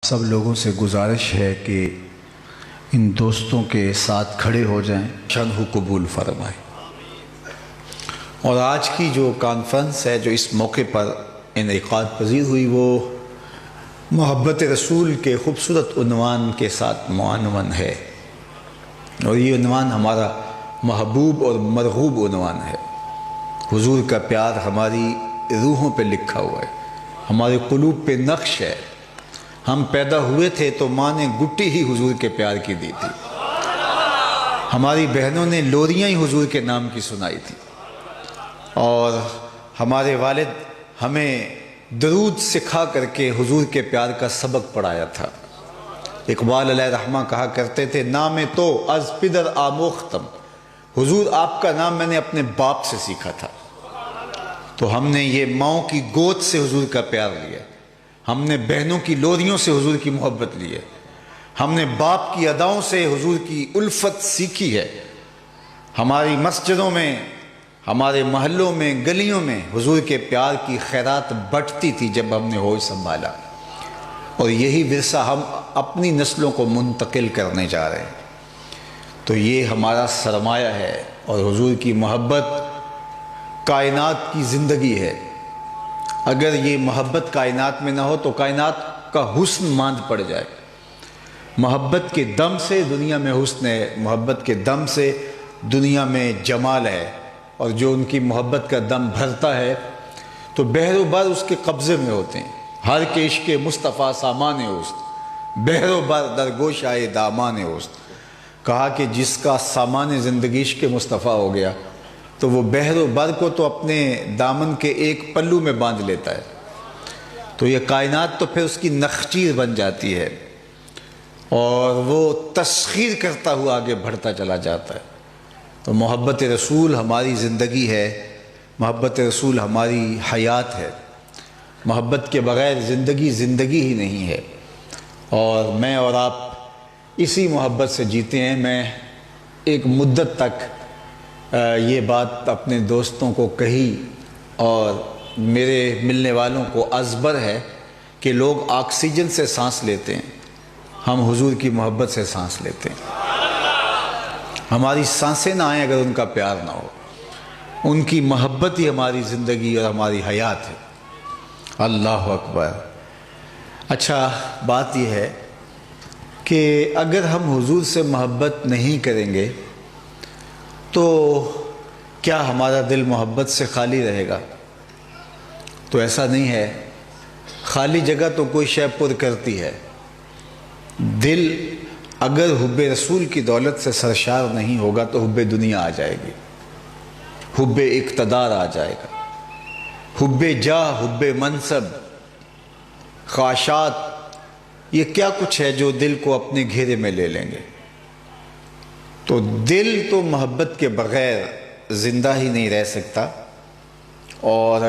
سب لوگوں سے گزارش ہے کہ ان دوستوں کے ساتھ کھڑے ہو جائیں، شان قبول فرمائے۔ اور آج کی جو کانفرنس ہے جو اس موقع پر انعقاد پذیر ہوئی وہ محبت رسول کے خوبصورت عنوان کے ساتھ معنون ہے، اور یہ عنوان ہمارا محبوب اور مرغوب عنوان ہے۔ حضور کا پیار ہماری روحوں پہ لکھا ہوا ہے، ہمارے قلوب پہ نقش ہے۔ ہم پیدا ہوئے تھے تو ماں نے گٹی ہی حضور کے پیار کی دی تھی، ہماری بہنوں نے لوریاں ہی حضور کے نام کی سنائی تھی، اور ہمارے والد ہمیں درود سکھا کر کے حضور کے پیار کا سبق پڑھایا تھا۔ اقبال علیہ رحمہ کہا کرتے تھے، نام تو از پدر آموختم، حضور آپ کا نام میں نے اپنے باپ سے سیکھا تھا۔ تو ہم نے یہ ماؤں کی گود سے حضور کا پیار لیا، ہم نے بہنوں کی لوریوں سے حضور کی محبت لی ہے، ہم نے باپ کی اداؤں سے حضور کی الفت سیکھی ہے۔ ہماری مسجدوں میں، ہمارے محلوں میں، گلیوں میں حضور کے پیار کی خیرات بٹتی تھی جب ہم نے ہوش سنبھالا، اور یہی ورثہ ہم اپنی نسلوں کو منتقل کرنے جا رہے ہیں۔ تو یہ ہمارا سرمایہ ہے، اور حضور کی محبت کائنات کی زندگی ہے۔ اگر یہ محبت کائنات میں نہ ہو تو کائنات کا حسن ماند پڑ جائے۔ محبت کے دم سے دنیا میں حسن ہے، محبت کے دم سے دنیا میں جمال ہے، اور جو ان کی محبت کا دم بھرتا ہے تو بحر و بر اس کے قبضے میں ہوتے ہیں۔ ہر کے عشق مصطفیٰ سامان اوست، بحر و بر درگوش آئے دامان اوست۔ کہا کہ جس کا سامان زندگی عشق مصطفیٰ ہو گیا تو وہ بحر و بر کو تو اپنے دامن کے ایک پلو میں باندھ لیتا ہے، تو یہ کائنات تو پھر اس کی نخچیر بن جاتی ہے، اور وہ تسخیر کرتا ہوا آگے بڑھتا چلا جاتا ہے۔ تو محبت رسول ہماری زندگی ہے، محبت رسول ہماری حیات ہے۔ محبت کے بغیر زندگی زندگی ہی نہیں ہے، اور میں اور آپ اسی محبت سے جیتے ہیں۔ میں ایک مدت تک یہ بات اپنے دوستوں کو کہی، اور میرے ملنے والوں کو ازبر ہے کہ لوگ آکسیجن سے سانس لیتے ہیں، ہم حضور کی محبت سے سانس لیتے ہیں۔ ہماری سانسیں نہ آئیں اگر ان کا پیار نہ ہو، ان کی محبت ہی ہماری زندگی اور ہماری حیات ہے۔ اللہ اکبر۔ اچھا، بات یہ ہے کہ اگر ہم حضور سے محبت نہیں کریں گے تو کیا ہمارا دل محبت سے خالی رہے گا؟ تو ایسا نہیں ہے، خالی جگہ تو کوئی شے پر کرتی ہے۔ دل اگر حب رسول کی دولت سے سرشار نہیں ہوگا تو حب دنیا آ جائے گی، حب اقتدار آ جائے گا، حب جاہ، حب منصب، خواہشات، یہ کیا کچھ ہے جو دل کو اپنے گھیرے میں لے لیں گے۔ تو دل تو محبت کے بغیر زندہ ہی نہیں رہ سکتا، اور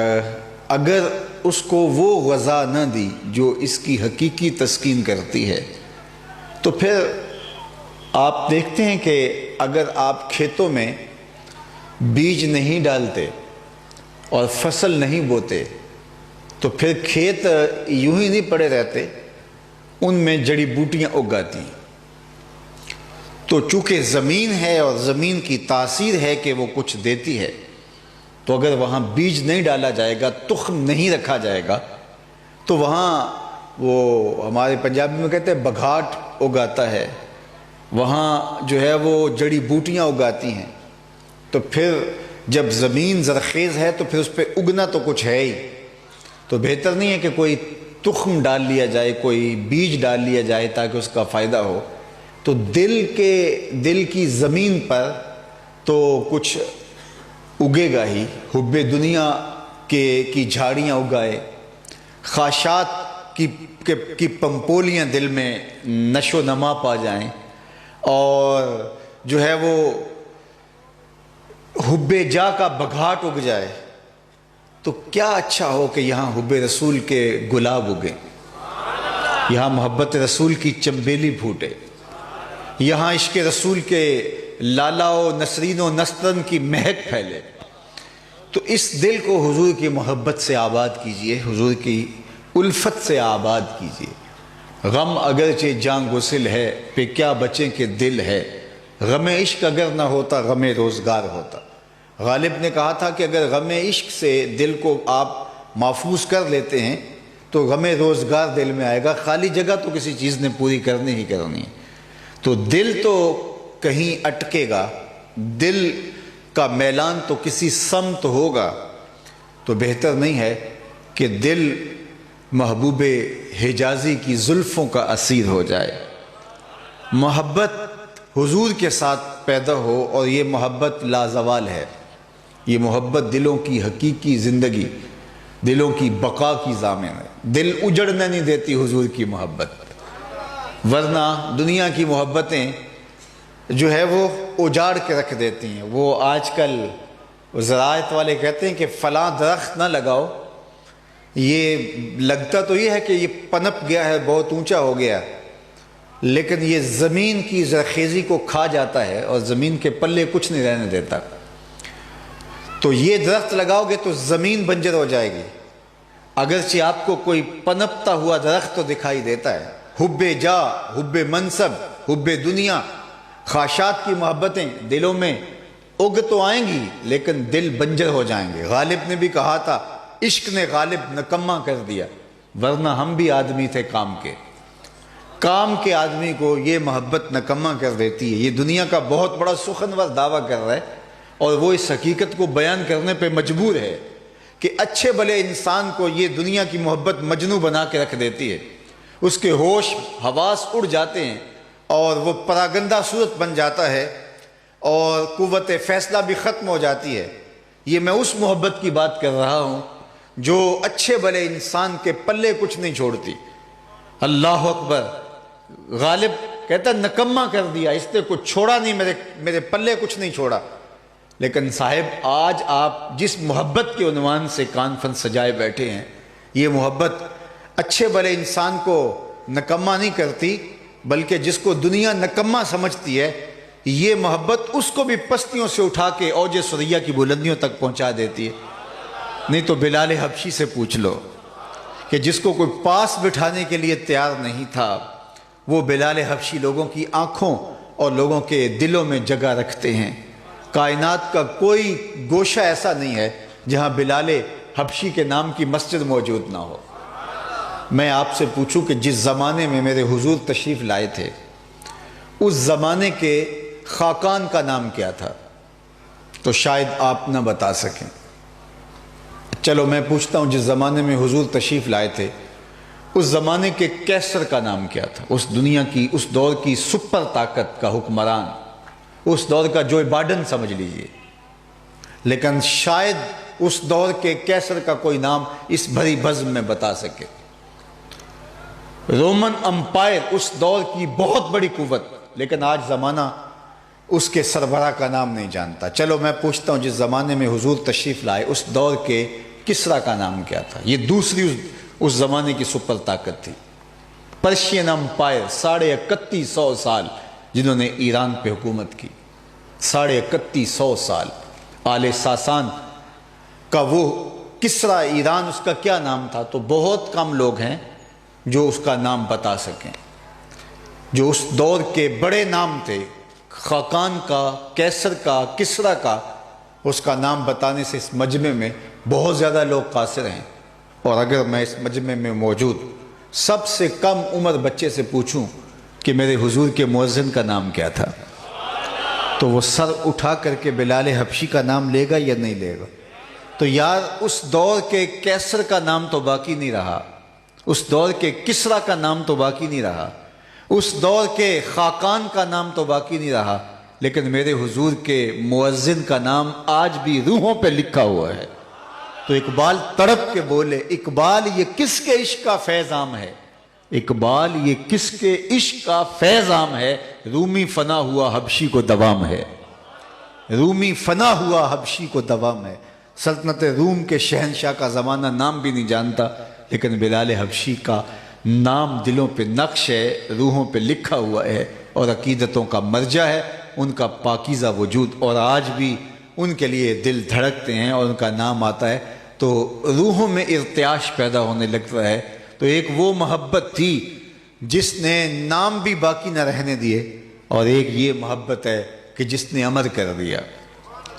اگر اس کو وہ غذا نہ دی جو اس کی حقیقی تسکین کرتی ہے تو پھر آپ دیکھتے ہیں کہ اگر آپ کھیتوں میں بیج نہیں ڈالتے اور فصل نہیں بوتے تو پھر کھیت یوں ہی نہیں پڑے رہتے، ان میں جڑی بوٹیاں اگاتی ہیں۔ تو چونکہ زمین ہے اور زمین کی تاثیر ہے کہ وہ کچھ دیتی ہے، تو اگر وہاں بیج نہیں ڈالا جائے گا، تخم نہیں رکھا جائے گا، تو وہاں وہ ہمارے پنجابی میں کہتے ہیں بگھاٹ اگاتا ہے، وہاں جو ہے وہ جڑی بوٹیاں اگاتی ہیں۔ تو پھر جب زمین زرخیز ہے تو پھر اس پہ اگنا تو کچھ ہے ہی، تو بہتر نہیں ہے کہ کوئی تخم ڈال لیا جائے، کوئی بیج ڈال لیا جائے تاکہ اس کا فائدہ ہو۔ تو دل کی زمین پر تو کچھ اگے گا ہی، حب دنیا کی جھاڑیاں اگائے، خواہشات کی پمپولیاں دل میں نشو و نما پا جائیں، اور جو ہے وہ حب جا کا بگھاٹ اگ جائے، تو کیا اچھا ہو کہ یہاں حب رسول کے گلاب اگیں، یہاں محبت رسول کی چنبیلی پھوٹے، یہاں عشق رسول کے لالا و نسرین و نسترن کی مہک پھیلے۔ تو اس دل کو حضور کی محبت سے آباد کیجئے، حضور کی الفت سے آباد کیجئے، غم اگرچہ جاں گسل ہے، پہ کیا بچیں کہ دل ہے، غم عشق اگر نہ ہوتا غم روزگار ہوتا۔ غالب نے کہا تھا کہ اگر غم عشق سے دل کو آپ محفوظ کر لیتے ہیں تو غم روزگار دل میں آئے گا، خالی جگہ تو کسی چیز نے پوری کرنی ہی کرنی ہے۔ تو دل تو کہیں اٹکے گا، دل کا میلان تو کسی سمت ہوگا، تو بہتر نہیں ہے کہ دل محبوب حجازی کی زلفوں کا اسیر ہو جائے۔ محبت حضور کے ساتھ پیدا ہو، اور یہ محبت لازوال ہے، یہ محبت دلوں کی حقیقی زندگی، دلوں کی بقا کی ضامن ہے۔ دل اجڑنے نہیں دیتی حضور کی محبت، ورنہ دنیا کی محبتیں جو ہے وہ اجاڑ کے رکھ دیتی ہیں۔ وہ آج کل زراعت والے کہتے ہیں کہ فلاں درخت نہ لگاؤ، یہ لگتا تو یہ ہے کہ یہ پنپ گیا ہے، بہت اونچا ہو گیا، لیکن یہ زمین کی زرخیزی کو کھا جاتا ہے اور زمین کے پلے کچھ نہیں رہنے دیتا۔ تو یہ درخت لگاؤ گے تو زمین بنجر ہو جائے گی، اگرچہ آپ کو کوئی پنپتا ہوا درخت تو دکھائی دیتا ہے۔ حب جا، حب منصب، حب دنیا، خواہشات کی محبتیں دلوں میں اگ تو آئیں گی لیکن دل بنجر ہو جائیں گے۔ غالب نے بھی کہا تھا عشق نے غالب نکما کر دیا، ورنہ ہم بھی آدمی تھے کام کے آدمی کو یہ محبت نکما کر دیتی ہے۔ یہ دنیا کا بہت بڑا سخنور دعویٰ کر رہا ہے، اور وہ اس حقیقت کو بیان کرنے پہ مجبور ہے کہ اچھے بھلے انسان کو یہ دنیا کی محبت مجنوں بنا کے رکھ دیتی ہے، اس کے ہوش حواس اڑ جاتے ہیں اور وہ پراگندہ صورت بن جاتا ہے، اور قوت فیصلہ بھی ختم ہو جاتی ہے۔ یہ میں اس محبت کی بات کر رہا ہوں جو اچھے بھلے انسان کے پلے کچھ نہیں چھوڑتی۔ اللہ اکبر! غالب کہتا نکما کر دیا، اس نے کچھ چھوڑا نہیں، میرے پلے کچھ نہیں چھوڑا۔ لیکن صاحب آج آپ جس محبت کے عنوان سے کانفرنس سجائے بیٹھے ہیں، یہ محبت اچھے بھلے انسان کو نکما نہیں کرتی، بلکہ جس کو دنیا نکما سمجھتی ہے، یہ محبت اس کو بھی پستیوں سے اٹھا کے اوج ثریا کی بلندیوں تک پہنچا دیتی ہے۔ نہیں تو بلال حبشی سے پوچھ لو کہ جس کو کوئی پاس بٹھانے کے لیے تیار نہیں تھا، وہ بلال حبشی لوگوں کی آنکھوں اور لوگوں کے دلوں میں جگہ رکھتے ہیں۔ کائنات کا کوئی گوشہ ایسا نہیں ہے جہاں بلال حبشی کے نام کی مسجد موجود نہ ہو۔ میں آپ سے پوچھوں کہ جس زمانے میں میرے حضور تشریف لائے تھے، اس زمانے کے خاقان کا نام کیا تھا؟ تو شاید آپ نہ بتا سکیں۔ چلو میں پوچھتا ہوں، جس زمانے میں حضور تشریف لائے تھے، اس زمانے کے کیسر کا نام کیا تھا؟ اس دنیا کی، اس دور کی سپر طاقت کا حکمران، اس دور کا جو بائیڈن سمجھ لیجئے۔ لیکن شاید اس دور کے کیسر کا کوئی نام اس بھری بزم میں بتا سکے۔ رومن امپائر اس دور کی بہت بڑی قوت، لیکن آج زمانہ اس کے سربراہ کا نام نہیں جانتا۔ چلو میں پوچھتا ہوں، جس زمانے میں حضور تشریف لائے اس دور کے کسرا کا نام کیا تھا؟ یہ دوسری اس زمانے کی سپر طاقت تھی، پرشین امپائر، 3150 سال جنہوں نے ایران پہ حکومت کی، 3150 سال۔ آل ساسان کا وہ کسرا ایران، اس کا کیا نام تھا؟ تو بہت کم لوگ ہیں جو اس کا نام بتا سکیں۔ جو اس دور کے بڑے نام تھے، خاقان کا، کیسر کا، کسرا کا، اس کا نام بتانے سے اس مجمع میں بہت زیادہ لوگ قاصر ہیں۔ اور اگر میں اس مجمع میں موجود سب سے کم عمر بچے سے پوچھوں کہ میرے حضور کے مؤذن کا نام کیا تھا، تو وہ سر اٹھا کر کے بلال حبشی کا نام لے گا یا نہیں لے گا؟ تو یار اس دور کے کیسر کا نام تو باقی نہیں رہا، اس دور کے کسرا کا نام تو باقی نہیں رہا، اس دور کے خاقان کا نام تو باقی نہیں رہا، لیکن میرے حضور کے مؤذن کا نام آج بھی روحوں پہ لکھا ہوا ہے۔ تو اقبال تڑپ کے بولے، اقبال یہ کس کے عشق کا فیض عام ہے، اقبال یہ کس کے عشق کا فیض عام ہے، رومی فنا ہوا حبشی کو دوام ہے، رومی فنا ہوا حبشی کو دوام ہے۔ سلطنت روم کے شہنشاہ کا زمانہ نام بھی نہیں جانتا، لیکن بلال حبشی کا نام دلوں پہ نقش ہے، روحوں پہ لکھا ہوا ہے، اور عقیدتوں کا مرجع ہے، ان کا پاکیزہ وجود، اور آج بھی ان کے لیے دل دھڑکتے ہیں اور ان کا نام آتا ہے تو روحوں میں ارتعاش پیدا ہونے لگتا ہے۔ تو ایک وہ محبت تھی جس نے نام بھی باقی نہ رہنے دیے، اور ایک یہ محبت ہے کہ جس نے امر کر دیا۔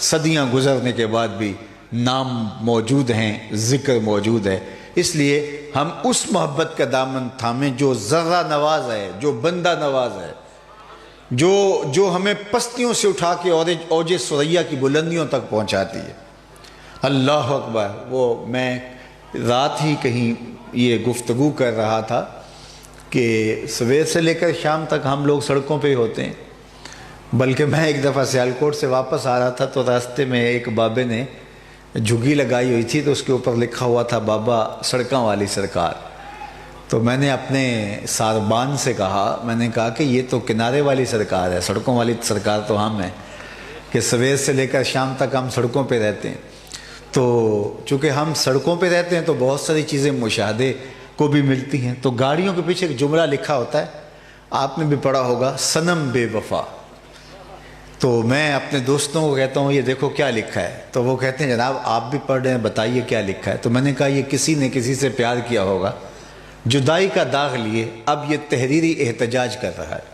صدیاں گزرنے کے بعد بھی نام موجود ہیں، ذکر موجود ہے۔ اس لیے ہم اس محبت کا دامن تھامیں جو ذرہ نواز ہے، جو بندہ نواز ہے، جو ہمیں پستیوں سے اٹھا کے اوج ثریا کی بلندیوں تک پہنچاتی ہے۔ اللہ اکبر۔ وہ میں رات ہی کہیں یہ گفتگو کر رہا تھا کہ صبح سے لے کر شام تک ہم لوگ سڑکوں پہ ہی ہوتے ہیں، بلکہ میں ایک دفعہ سیالکوٹ سے واپس آ رہا تھا تو راستے میں ایک بابے نے جھگی لگائی ہوئی تھی، تو اس کے اوپر لکھا ہوا تھا بابا سڑکاں والی سرکار۔ تو میں نے اپنے ساربان سے کہا، میں نے کہا کہ یہ تو کنارے والی سرکار ہے، سڑکوں والی سرکار تو ہم ہیں کہ صبح سے لے کر شام تک ہم سڑکوں پہ رہتے ہیں۔ تو چونکہ ہم سڑکوں پہ رہتے ہیں تو بہت ساری چیزیں مشاہدے کو بھی ملتی ہیں۔ تو گاڑیوں کے پیچھے ایک جملہ لکھا ہوتا ہے، آپ نے بھی پڑھا ہوگا، صنم بے وفا۔ تو میں اپنے دوستوں کو کہتا ہوں یہ دیکھو کیا لکھا ہے، تو وہ کہتے ہیں جناب آپ بھی پڑھ رہے ہیں، بتائیے کیا لکھا ہے۔ تو میں نے کہا یہ کسی نے کسی سے پیار کیا ہوگا، جدائی کا داغ لیے اب یہ تحریری احتجاج کر رہا ہے،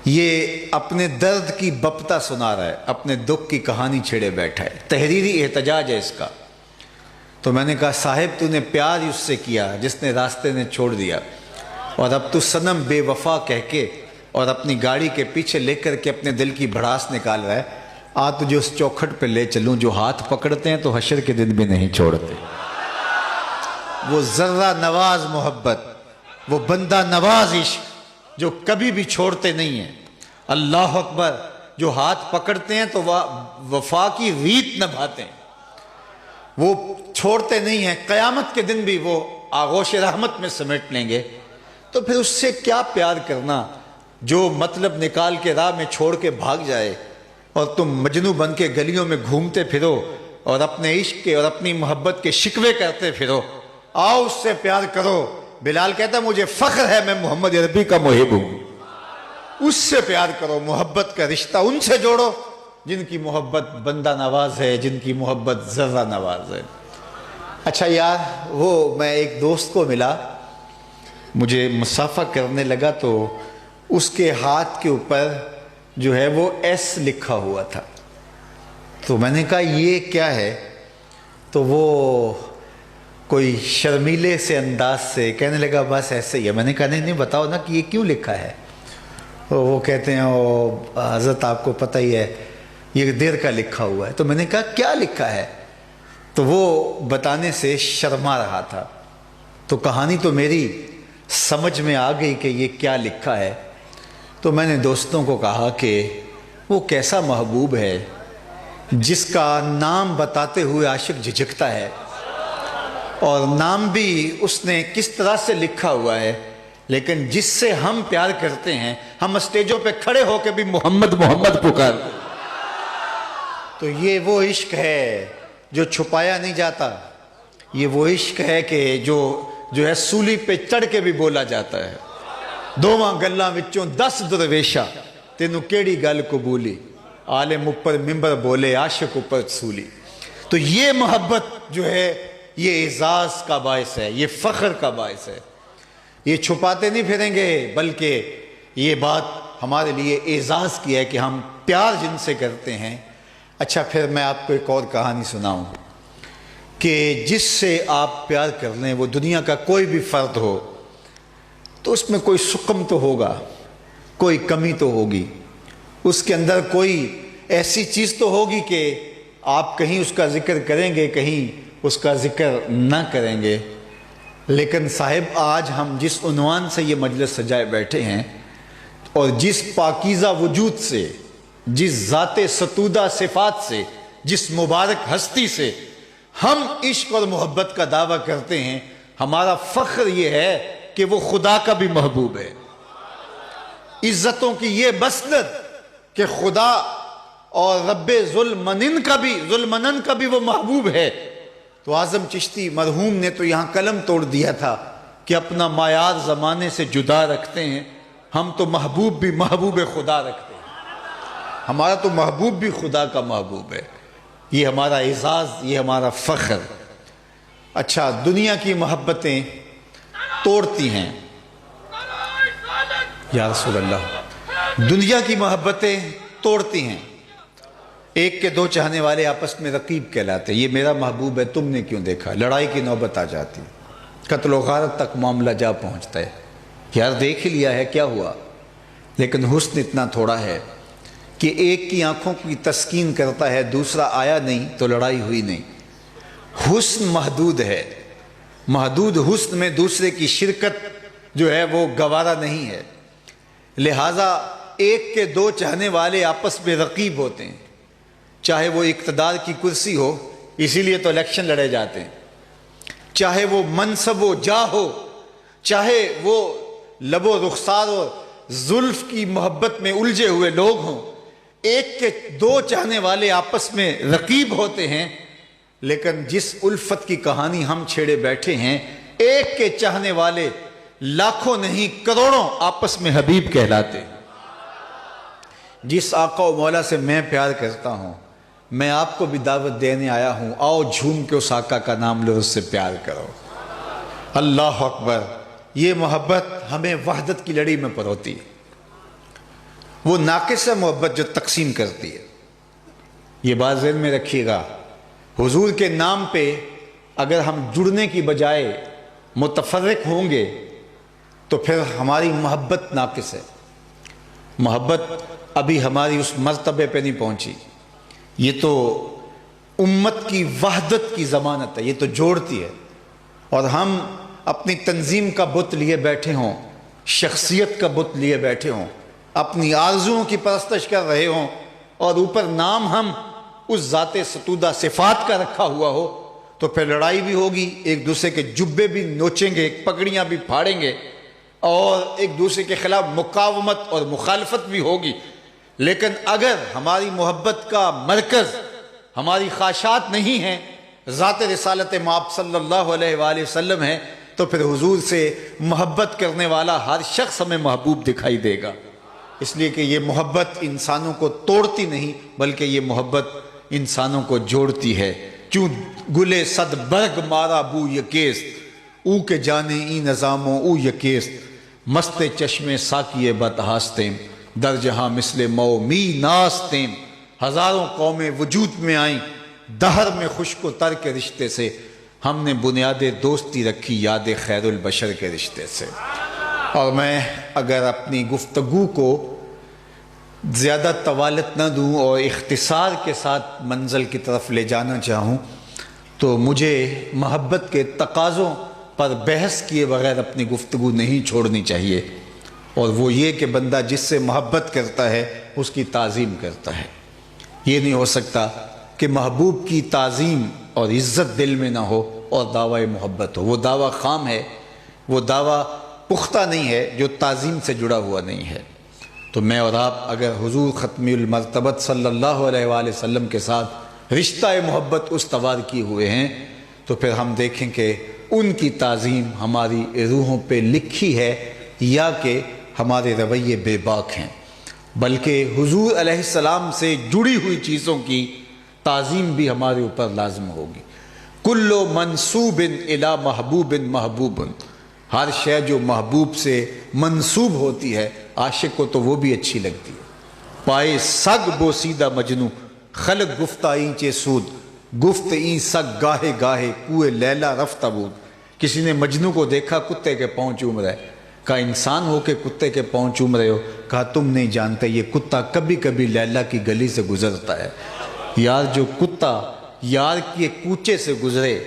یہ اپنے درد کی بپتا سنا رہا ہے، اپنے دکھ کی کہانی چھیڑے بیٹھا ہے، تحریری احتجاج ہے اس کا۔ تو میں نے کہا صاحب تو نے پیار ہی اس سے کیا جس نے راستے نے چھوڑ دیا، اور اب تو صنم بے وفا کہہ کے اور اپنی گاڑی کے پیچھے لے کر کے اپنے دل کی بھڑاس نکال رہا ہے۔ آ تجھے اس چوکھٹ پہ لے چلوں جو ہاتھ پکڑتے ہیں تو حشر کے دن بھی نہیں چھوڑتے۔ وہ ذرہ نواز محبت، وہ بندہ نواز عشق جو کبھی بھی چھوڑتے نہیں ہیں۔ اللہ اکبر۔ جو ہاتھ پکڑتے ہیں تو وفا کی ریت نبھاتے ہیں، وہ چھوڑتے نہیں ہیں، قیامت کے دن بھی وہ آغوش رحمت میں سمیٹ لیں گے۔ تو پھر اس سے کیا پیار کرنا جو مطلب نکال کے راہ میں چھوڑ کے بھاگ جائے، اور تم مجنوں بن کے گلیوں میں گھومتے پھرو اور اپنے عشق کے اور اپنی محبت کے شکوے کرتے پھرو۔ آؤ اس سے پیار کرو۔ بلال کہتا مجھے فخر ہے میں محمد عربی کا محب ہوں۔ اس سے پیار کرو، محبت کا رشتہ ان سے جوڑو جن کی محبت بندہ نواز ہے، جن کی محبت ذرہ نواز ہے۔ اچھا یار، وہ میں ایک دوست کو ملا، مجھے مصافحہ کرنے لگا تو اس کے ہاتھ کے اوپر جو ہے وہ ایس لکھا ہوا تھا۔ تو میں نے کہا یہ کیا ہے؟ تو وہ کوئی شرمیلے سے انداز سے کہنے لگا بس ایسے ہی ہے۔ میں نے کہا نہیں بتاؤ نا کہ یہ کیوں لکھا ہے؟ وہ کہتے ہیں حضرت آپ کو پتہ ہی ہے یہ دیر کا لکھا ہوا ہے۔ تو میں نے کہا کیا لکھا ہے؟ تو وہ بتانے سے شرما رہا تھا۔ تو کہانی تو میری سمجھ میں آ گئی کہ یہ کیا لکھا ہے۔ تو میں نے دوستوں کو کہا کہ وہ کیسا محبوب ہے جس کا نام بتاتے ہوئے عاشق جھجکتا ہے، اور نام بھی اس نے کس طرح سے لکھا ہوا ہے، لیکن جس سے ہم پیار کرتے ہیں ہم اسٹیجوں پہ کھڑے ہو کے بھی محمد محمد پکارتے۔ تو یہ وہ عشق ہے جو چھپایا نہیں جاتا، یہ وہ عشق ہے کہ جو ہے سولی پہ چڑھ کے بھی بولا جاتا ہے۔ دوواں گلاں وچوں 10 درویشا تینوں کیڑی گل قبولی، عالم اوپر ممبر بولے عاشق اوپر سولی۔ تو یہ محبت جو ہے یہ اعزاز کا باعث ہے، یہ فخر کا باعث ہے۔ یہ چھپاتے نہیں پھریں گے، بلکہ یہ بات ہمارے لیے اعزاز کی ہے کہ ہم پیار جن سے کرتے ہیں۔ اچھا پھر میں آپ کو ایک اور کہانی سناؤں کہ جس سے آپ پیار کر لیں وہ دنیا کا کوئی بھی فرد ہو تو اس میں کوئی سقم تو ہوگا، کوئی کمی تو ہوگی، اس کے اندر کوئی ایسی چیز تو ہوگی کہ آپ کہیں اس کا ذکر کریں گے، کہیں اس کا ذکر نہ کریں گے۔ لیکن صاحب آج ہم جس عنوان سے یہ مجلس سجائے بیٹھے ہیں اور جس پاکیزہ وجود سے، جس ذات ستودہ صفات سے، جس مبارک ہستی سے ہم عشق اور محبت کا دعویٰ کرتے ہیں، ہمارا فخر یہ ہے کہ وہ خدا کا بھی محبوب ہے۔ عزتوں کی یہ مسند کہ خدا اور رب ذوالمنن کا بھی وہ محبوب ہے۔ تو اعظم چشتی مرحوم نے تو یہاں قلم توڑ دیا تھا کہ اپنا معیار زمانے سے جدا رکھتے ہیں، ہم تو محبوب بھی محبوب خدا رکھتے ہیں، ہمارا تو محبوب بھی خدا کا محبوب ہے۔ یہ ہمارا اعزاز، یہ ہمارا فخر۔ اچھا، دنیا کی محبتیں توڑتی ہیں، یا رسول اللہ، دنیا کی محبتیں توڑتی ہیں، ایک کے دو چاہنے والے آپس میں رقیب کہلاتے ہیں، یہ میرا محبوب ہے تم نے کیوں دیکھا، لڑائی کی نوبت آ جاتی ہے، قتل و غارت تک معاملہ جا پہنچتا ہے، یار دیکھ ہی لیا ہے کیا ہوا۔ لیکن حسن اتنا تھوڑا ہے کہ ایک کی آنکھوں کی تسکین کرتا ہے، دوسرا آیا نہیں تو لڑائی ہوئی نہیں۔ حسن محدود ہے، محدود حسن میں دوسرے کی شرکت جو ہے وہ گوارا نہیں ہے، لہٰذا ایک کے دو چاہنے والے آپس میں رقیب ہوتے ہیں، چاہے وہ اقتدار کی کرسی ہو، اسی لیے تو الیکشن لڑے جاتے ہیں، چاہے وہ منصب و جاہ ہو، چاہے وہ لب و رخسار اور زلف کی محبت میں الجھے ہوئے لوگ ہوں، ایک کے دو چاہنے والے آپس میں رقیب ہوتے ہیں، لیکن جس الفت کی کہانی ہم چھیڑے بیٹھے ہیں، ایک کے چاہنے والے لاکھوں نہیں کروڑوں آپس میں حبیب کہلاتے ہیں۔ جس آقا و مولا سے میں پیار کرتا ہوں، میں آپ کو بھی دعوت دینے آیا ہوں، آؤ جھوم کے اس آقا کا نام لو، اس سے پیار کرو۔ اللہ اکبر۔ یہ محبت ہمیں وحدت کی لڑی میں پروتی ہے، وہ ناقص محبت جو تقسیم کرتی ہے۔ یہ بات ذہن میں رکھیے گا، حضور کے نام پہ اگر ہم جڑنے کی بجائے متفرق ہوں گے تو پھر ہماری محبت ناقص ہے، محبت ابھی ہماری اس مرتبے پہ نہیں پہنچی۔ یہ تو امت کی وحدت کی ضمانت ہے، یہ تو جوڑتی ہے، اور ہم اپنی تنظیم کا بت لیے بیٹھے ہوں، شخصیت کا بت لیے بیٹھے ہوں، اپنی آرزوؤں کی پرستش کر رہے ہوں، اور اوپر نام ہم اس ذات ستودہ صفات کا رکھا ہوا ہو، تو پھر لڑائی بھی ہوگی، ایک دوسرے کے جبے بھی نوچیں گے، پگڑیاں بھی پھاڑیں گے، اور ایک دوسرے کے خلاف مقاومت اور مخالفت بھی ہوگی۔ لیکن اگر ہماری محبت کا مرکز ہماری خواہشات نہیں ہیں، ذات رسالت مآب صلی اللہ علیہ وآلہ وسلم ہے، تو پھر حضور سے محبت کرنے والا ہر شخص ہمیں محبوب دکھائی دے گا، اس لیے کہ یہ محبت انسانوں کو توڑتی نہیں بلکہ یہ محبت انسانوں کو جوڑتی ہے۔ چوں گلے صد برگ مارا بو یکیست، او کے جانے ای نظاموں او یکیست، مست چشمے ساکیے بتہاستیم، در جہاں مثل مو می ناستیم، ہزاروں قومیں وجود میں آئیں، دہر میں خشک و تر کے رشتے سے، ہم نے بنیاد دوستی رکھی یاد خیر البشر کے رشتے سے۔ اور میں اگر اپنی گفتگو کو زیادہ طوالت نہ دوں اور اختصار کے ساتھ منزل کی طرف لے جانا چاہوں تو مجھے محبت کے تقاضوں پر بحث کیے بغیر اپنی گفتگو نہیں چھوڑنی چاہیے، اور وہ یہ کہ بندہ جس سے محبت کرتا ہے اس کی تعظیم کرتا ہے۔ یہ نہیں ہو سکتا کہ محبوب کی تعظیم اور عزت دل میں نہ ہو اور دعوی محبت ہو، وہ دعویٰ خام ہے، وہ دعویٰ پختہ نہیں ہے جو تعظیم سے جڑا ہوا نہیں ہے۔ تو میں اور آپ اگر حضور ختمی المرتبت صلی اللہ علیہ وآلہ وسلم کے ساتھ رشتہ محبت استوار کیے ہوئے ہیں تو پھر ہم دیکھیں کہ ان کی تعظیم ہماری روحوں پہ لکھی ہے یا کہ ہمارے رویے بے باک ہیں، بلکہ حضور علیہ السلام سے جڑی ہوئی چیزوں کی تعظیم بھی ہمارے اوپر لازم ہوگی۔ کل منسوب الی محبوب محبوب، ہر شے جو محبوب سے منسوب ہوتی ہے عاشق کو تو وہ بھی اچھی لگتی ہے۔ پائے سگ بوسیدہ مجنو، خلق گفتہ اینچے سود، گفت این سگ گاہے گاہے کوئے لیلا رفتہ بود۔ کسی نے مجنو کو دیکھا کتے کے پاؤں چوم رہا ہے، کہا انسان ہو کے کتے کے پاؤں چوم رہے ہو؟ کہا تم نہیں جانتے یہ کتا کبھی کبھی لیلا کی گلی سے گزرتا ہے۔ یار جو کتا یار کے کوچے سے گزرے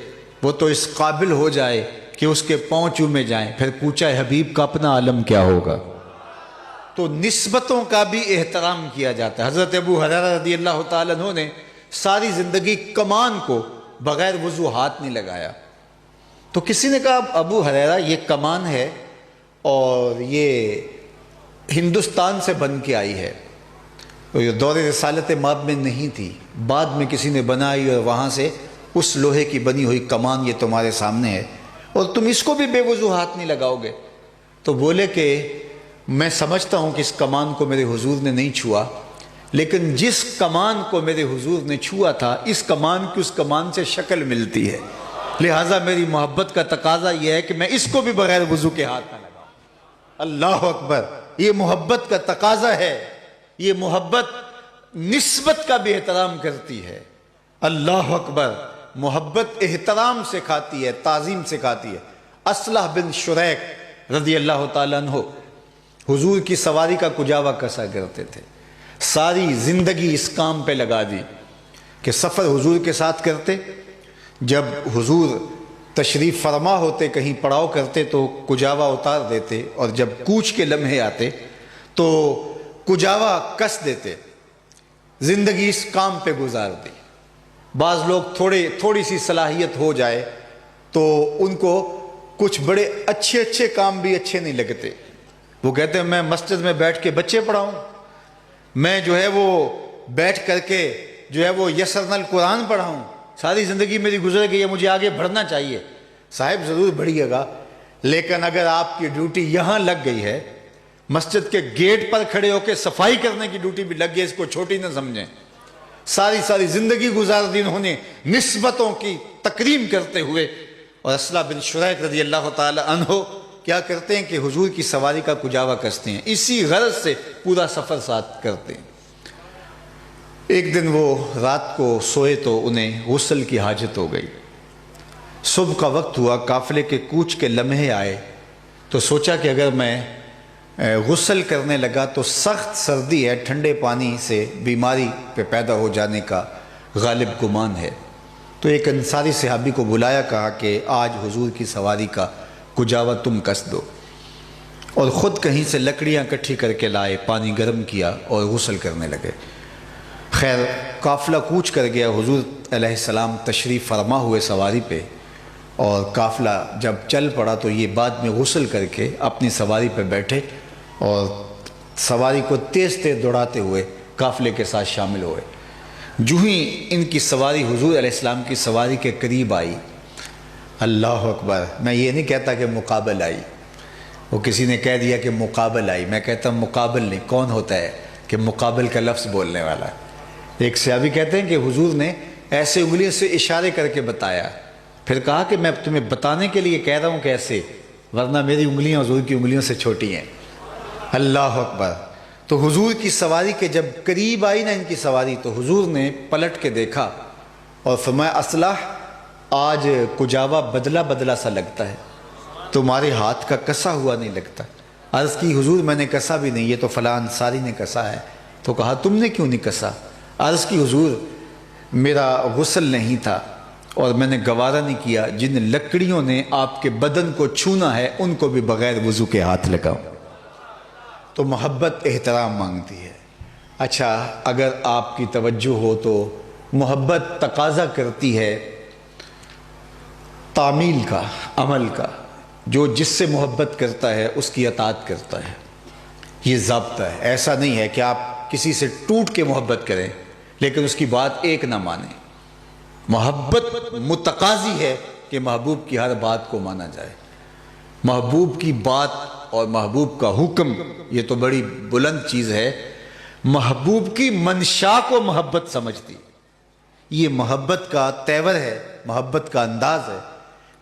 وہ تو اس قابل ہو جائے کہ اس کے پاؤں چومے جائیں، پھر کوچہ حبیب کا اپنا عالم کیا ہوگا۔ تو نسبتوں کا بھی احترام کیا جاتا ہے۔ حضرت ابو ہریرہ رضی اللہ تعالیٰ عنہ نے ساری زندگی کمان کو بغیر وضو ہاتھ نہیں لگایا، تو کسی نے کہا ابو ہریرہ یہ کمان ہے اور یہ ہندوستان سے بن کے آئی ہے، یہ دور رسالت مآب میں نہیں تھی، بعد میں کسی نے بنائی اور وہاں سے اس لوہے کی بنی ہوئی کمان یہ تمہارے سامنے ہے اور تم اس کو بھی بے وضو ہاتھ نہیں لگاؤ گے؟ تو بولے کہ میں سمجھتا ہوں کہ اس کمان کو میرے حضور نے نہیں چھوا، لیکن جس کمان کو میرے حضور نے چھوا تھا اس کمان کی اس کمان سے شکل ملتی ہے، لہٰذا میری محبت کا تقاضا یہ ہے کہ میں اس کو بھی بغیر وضو کے ہاتھ نہ لگاؤں۔ اللہ اکبر، یہ محبت کا تقاضا ہے، یہ محبت نسبت کا بھی احترام کرتی ہے۔ اللہ اکبر، محبت احترام سے کھاتی ہے، تعظیم سے کھاتی ہے۔ اصلح بن شریک رضی اللہ تعالیٰ عنہ حضور کی سواری کا کجاوا کسا کرتے تھے، ساری زندگی اس کام پہ لگا دی کہ سفر حضور کے ساتھ کرتے، جب حضور تشریف فرما ہوتے کہیں پڑاؤ کرتے تو کجاوا اتار دیتے، اور جب کوچ کے لمحے آتے تو کجاوا کس دیتے، زندگی اس کام پہ گزار دی۔ بعض لوگ تھوڑی سی صلاحیت ہو جائے تو ان کو کچھ بڑے اچھے کام بھی اچھے نہیں لگتے، وہ کہتے ہیں میں مسجد میں بیٹھ کے بچے پڑھاؤں، میں جو ہے وہ بیٹھ کر کے جو ہے وہ یسرنا القرآن پڑھاؤں، ساری زندگی میری گزر گئی ہے، مجھے آگے بڑھنا چاہیے۔ صاحب ضرور بڑھیے گا، لیکن اگر آپ کی ڈیوٹی یہاں لگ گئی ہے، مسجد کے گیٹ پر کھڑے ہو کے صفائی کرنے کی ڈیوٹی بھی لگ گئی، اس کو چھوٹی نہ سمجھیں۔ ساری زندگی گزار دی انہوں نے نسبتوں کی تکریم کرتے ہوئے۔ اور اصلح بن شریک رضی اللہ تعالی عنہ کیا کرتے ہیں کہ حضور کی سواری کا کجاوا کستے ہیں، اسی غرض سے پورا سفر ساتھ کرتے ہیں۔ ایک دن وہ رات کو سوئے تو انہیں غسل کی حاجت ہو گئی، صبح کا وقت ہوا، قافلے کے کوچ کے لمحے آئے تو سوچا کہ اگر میں غسل کرنے لگا تو سخت سردی ہے، ٹھنڈے پانی سے بیماری پہ پیدا ہو جانے کا غالب گمان ہے، تو ایک انصاری صحابی کو بلایا، کہا کہ آج حضور کی سواری کا کجاوا تم کس دو، اور خود کہیں سے لکڑیاں اکٹھی کر کے لائے، پانی گرم کیا اور غسل کرنے لگے۔ خیر قافلہ کوچ کر گیا، حضور علیہ السلام تشریف فرما ہوئے سواری پہ، اور قافلہ جب چل پڑا تو یہ بعد میں غسل کر کے اپنی سواری پہ بیٹھے اور سواری کو تیز دوڑاتے ہوئے قافلے کے ساتھ شامل ہوئے۔ جو ہی ان کی سواری حضور علیہ السلام کی سواری کے قریب آئی، اللہ اکبر، میں یہ نہیں کہتا کہ مقابل آئی، وہ کسی نے کہہ دیا کہ مقابل آئی، میں کہتا ہوں مقابل نہیں، کون ہوتا ہے کہ مقابل کا لفظ بولنے والا ہے۔ ایک صحابی کہتے ہیں کہ حضور نے ایسے انگلیوں سے اشارے کر کے بتایا، پھر کہا کہ میں تمہیں بتانے کے لیے کہہ رہا ہوں کیسے، ورنہ میری انگلیاں حضور کی انگلیوں سے چھوٹی ہیں۔ اللہ اکبر، تو حضور کی سواری کے جب قریب آئی نا ان کی سواری، تو حضور نے پلٹ کے دیکھا اور فرمایا اصلح، آج کجاوا بدلا سا لگتا ہے، تمہارے ہاتھ کا کسا ہوا نہیں لگتا۔ عرض کی حضور میں نے کسا بھی نہیں، یہ تو فلاں انصاری نے کسا ہے۔ تو کہا تم نے کیوں نہیں کسا؟ عرض کی حضور میرا غسل نہیں تھا اور میں نے گوارا نہیں کیا جن لکڑیوں نے آپ کے بدن کو چھونا ہے ان کو بھی بغیر وضو کے ہاتھ لگاؤں۔ تو محبت احترام مانگتی ہے۔ اچھا، اگر آپ کی توجہ ہو تو محبت تقاضا کرتی ہے تعمیل کا، عمل کا، جو جس سے محبت کرتا ہے اس کی اطاعت کرتا ہے، یہ ضابطہ ہے۔ ایسا نہیں ہے کہ آپ کسی سے ٹوٹ کے محبت کریں لیکن اس کی بات ایک نہ مانیں۔ محبت متقاضی ہے کہ محبوب کی ہر بات کو مانا جائے۔ محبوب کی بات اور محبوب کا حکم یہ تو بڑی بلند چیز ہے، محبوب کی منشا کو محبت سمجھتی، یہ محبت کا تیور ہے، محبت کا انداز ہے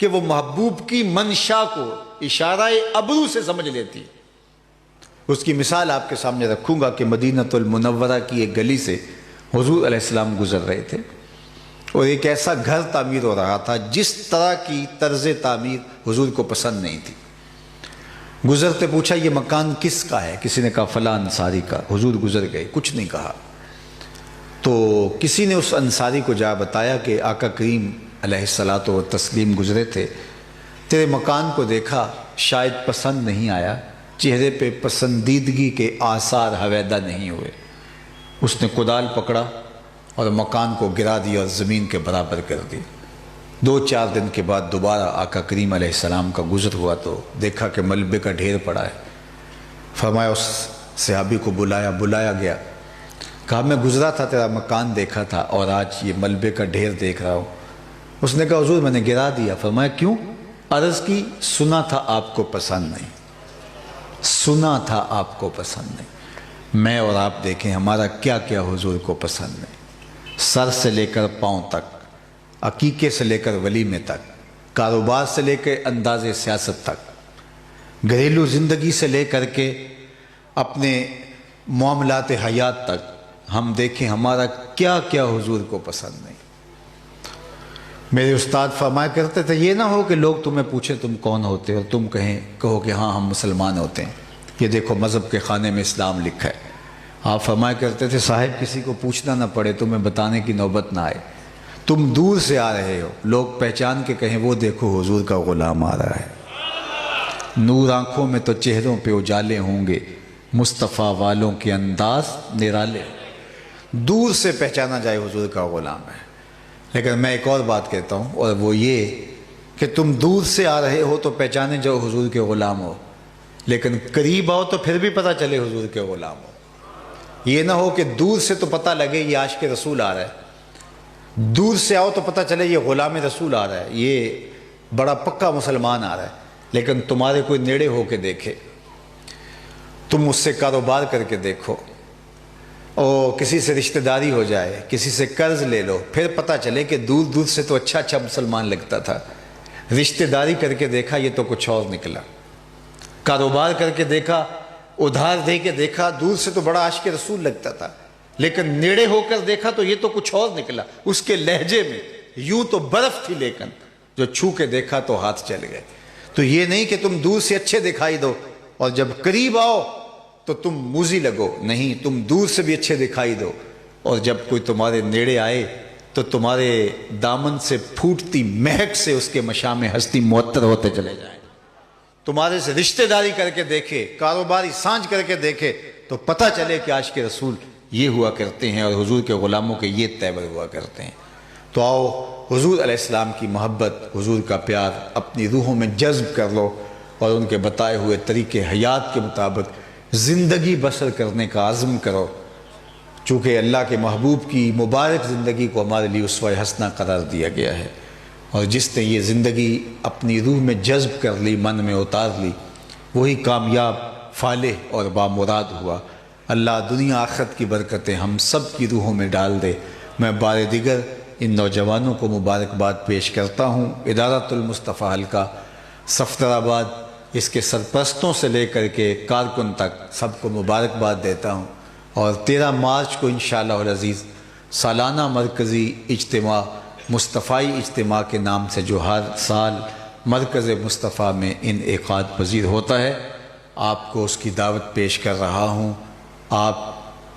کہ وہ محبوب کی منشا کو اشارہ ابرو سے سمجھ لیتی۔ اس کی مثال آپ کے سامنے رکھوں گا کہ مدینہ المنورہ کی ایک گلی سے حضور علیہ السلام گزر رہے تھے اور ایک ایسا گھر تعمیر ہو رہا تھا جس طرح کی طرز تعمیر حضور کو پسند نہیں تھی۔ گزرتے پوچھا یہ مکان کس کا ہے؟ کسی نے کہا فلاں انصاری کا۔ حضور گزر گئے، کچھ نہیں کہا۔ تو کسی نے اس انصاری کو جا بتایا کہ آقا کریم علیہ الصلاۃ والتسلیم گزرے تھے، تیرے مکان کو دیکھا، شاید پسند نہیں آیا، چہرے پہ پسندیدگی کے آثار ہویدہ نہیں ہوئے۔ اس نے کدال پکڑا اور مکان کو گرا دیا اور زمین کے برابر کر دی۔ 2-4 دن کے بعد دوبارہ آقا کریم علیہ السلام کا گزر ہوا تو دیکھا کہ ملبے کا ڈھیر پڑا ہے۔ فرمایا اس صحابی کو بلایا گیا، کہا میں گزرا تھا، تیرا مکان دیکھا تھا اور آج یہ ملبے کا ڈھیر دیکھ رہا ہوں۔ اس نے کہا حضور میں نے گرا دیا۔ فرمایا کیوں؟ عرض کی سنا تھا آپ کو پسند نہیں، سنا تھا آپ کو پسند نہیں۔ میں اور آپ دیکھیں ہمارا کیا کیا حضور کو پسند نہیں، سر سے لے کر پاؤں تک، عقیقے سے لے کر ولیمے تک، کاروبار سے لے کے انداز سیاست تک، گھریلو زندگی سے لے کر کے اپنے معاملات حیات تک ہم دیکھیں ہمارا کیا کیا حضور کو پسند نہیں۔ میرے استاد فرمایا کرتے تھے یہ نہ ہو کہ لوگ تمہیں پوچھیں تم کون ہوتے اور تم کہو کہ ہاں ہم مسلمان ہوتے ہیں، یہ دیکھو مذہب کے خانے میں اسلام لکھا ہے۔ آپ فرمایا کرتے تھے صاحب کسی کو پوچھنا نہ پڑے، تمہیں بتانے کی نوبت نہ آئے، تم دور سے آ رہے ہو، لوگ پہچان کے کہیں وہ دیکھو حضور کا غلام آ رہا ہے۔ نور آنکھوں میں تو چہروں پہ اجالے ہوں گے، مصطفیٰ والوں کے انداز نرالے، دور سے پہچانا جائے حضور کا غلام ہے۔ لیکن میں ایک اور بات کہتا ہوں، اور وہ یہ کہ تم دور سے آ رہے ہو تو پہچانے جاؤ حضور کے غلام ہو، لیکن قریب آؤ تو پھر بھی پتہ چلے حضور کے غلام ہو۔ یہ نہ ہو کہ دور سے تو پتہ لگے یہ عاشق رسول آ رہا ہے، دور سے آؤ تو پتہ چلے یہ غلام رسول آ رہا ہے، یہ بڑا پکا مسلمان آ رہا ہے، لیکن تمہارے کوئی نیڑے ہو کے دیکھے، تم اس سے کاروبار کر کے دیکھو، اور کسی سے رشتہ داری ہو جائے، کسی سے قرض لے لو، پھر پتہ چلے کہ دور دور سے تو اچھا مسلمان لگتا تھا، رشتہ داری کر کے دیکھا یہ تو کچھ اور نکلا، کاروبار کر کے دیکھا، ادھار دے کے دیکھا، دور سے تو بڑا عاشق رسول لگتا تھا، لیکن نیڑے ہو کر دیکھا تو یہ تو کچھ اور نکلا، اس کے لہجے میں یوں تو برف تھی لیکن جو چھو کے دیکھا تو ہاتھ چل گئے۔ تو یہ نہیں کہ تم دور سے اچھے دکھائی دو اور جب قریب آؤ تو تم موذی لگو، نہیں، تم دور سے بھی اچھے دکھائی دو اور جب کوئی تمہارے نیڑے آئے تو تمہارے دامن سے پھوٹتی مہک سے اس کے مشام ہستی معطر ہوتے چلے جائیں۔ تمہارے سے رشتہ داری کر کے دیکھے، کاروباری سانجھ کر کے دیکھے تو پتہ چلے کہ عاشق رسول یہ ہوا کرتے ہیں اور حضور کے غلاموں کے یہ تیور ہوا کرتے ہیں۔ تو آؤ حضور علیہ السلام کی محبت، حضور کا پیار اپنی روحوں میں جذب کر لو اور ان کے بتائے ہوئے طریقے حیات کے مطابق زندگی بسر کرنے کا عزم کرو، چونکہ اللہ کے محبوب کی مبارک زندگی کو ہمارے لیے اسوہ حسنہ قرار دیا گیا ہے، اور جس نے یہ زندگی اپنی روح میں جذب کر لی، من میں اتار لی، وہی کامیاب، فالح اور بامراد ہوا۔ اللہ دنیا آخرت کی برکتیں ہم سب کی روحوں میں ڈال دے۔ میں بار دیگر ان نوجوانوں کو مبارکباد پیش کرتا ہوں، ادارۃ المصطفیٰ حلقہ صفدر آباد، اس کے سرپرستوں سے لے کر کے کارکن تک سب کو مبارکباد دیتا ہوں، اور 13 مارچ کو انشاءاللہ العزیز سالانہ مرکزی اجتماع مصطفی اجتماع کے نام سے جو ہر سال مرکز مصطفیٰ میں انعقاد پذیر ہوتا ہے، آپ کو اس کی دعوت پیش کر رہا ہوں۔ آپ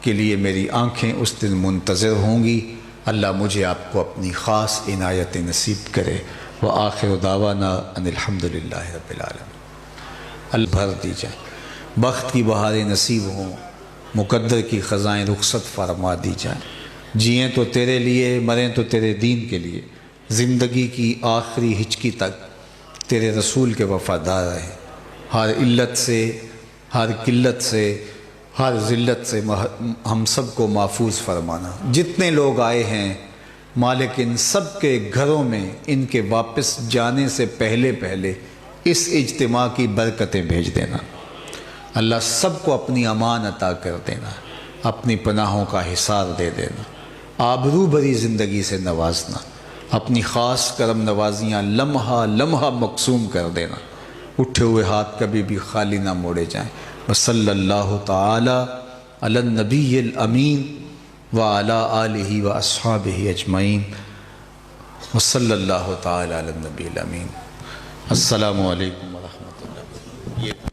کے لیے میری آنکھیں اس دن منتظر ہوں گی۔ اللہ مجھے آپ کو اپنی خاص عنایت نصیب کرے۔ وآخر دعوانا ان الحمدللہ رب العالمین۔ اللہ بھر دی جائے، بخت کی بہاریں نصیب ہوں، مقدر کی خزائیں رخصت فرما دی جائیں، جئیں تو تیرے لیے، مریں تو تیرے دین کے لیے، زندگی کی آخری ہچکی تک تیرے رسول کے وفادار رہیں، ہر علت سے، ہر قلت سے، ہر ذلت سے ہم سب کو محفوظ فرمانا۔ جتنے لوگ آئے ہیں مالک ان سب کے گھروں میں ان کے واپس جانے سے پہلے اس اجتماع کی برکتیں بھیج دینا۔ اللہ سب کو اپنی امان عطا کر دینا، اپنی پناہوں کا حصار دے دینا، آبرو بھری زندگی سے نوازنا، اپنی خاص کرم نوازیاں لمحہ لمحہ مقسوم کر دینا، اٹھے ہوئے ہاتھ کبھی بھی خالی نہ موڑے جائیں۔ وصلی اللہ تعالی علی النبی الامین وعلی آلہ واصحابہ اجمعین، وصلی اللہ تعالی علی النبی الامین۔ السلام علیکم ورحمۃ اللہ۔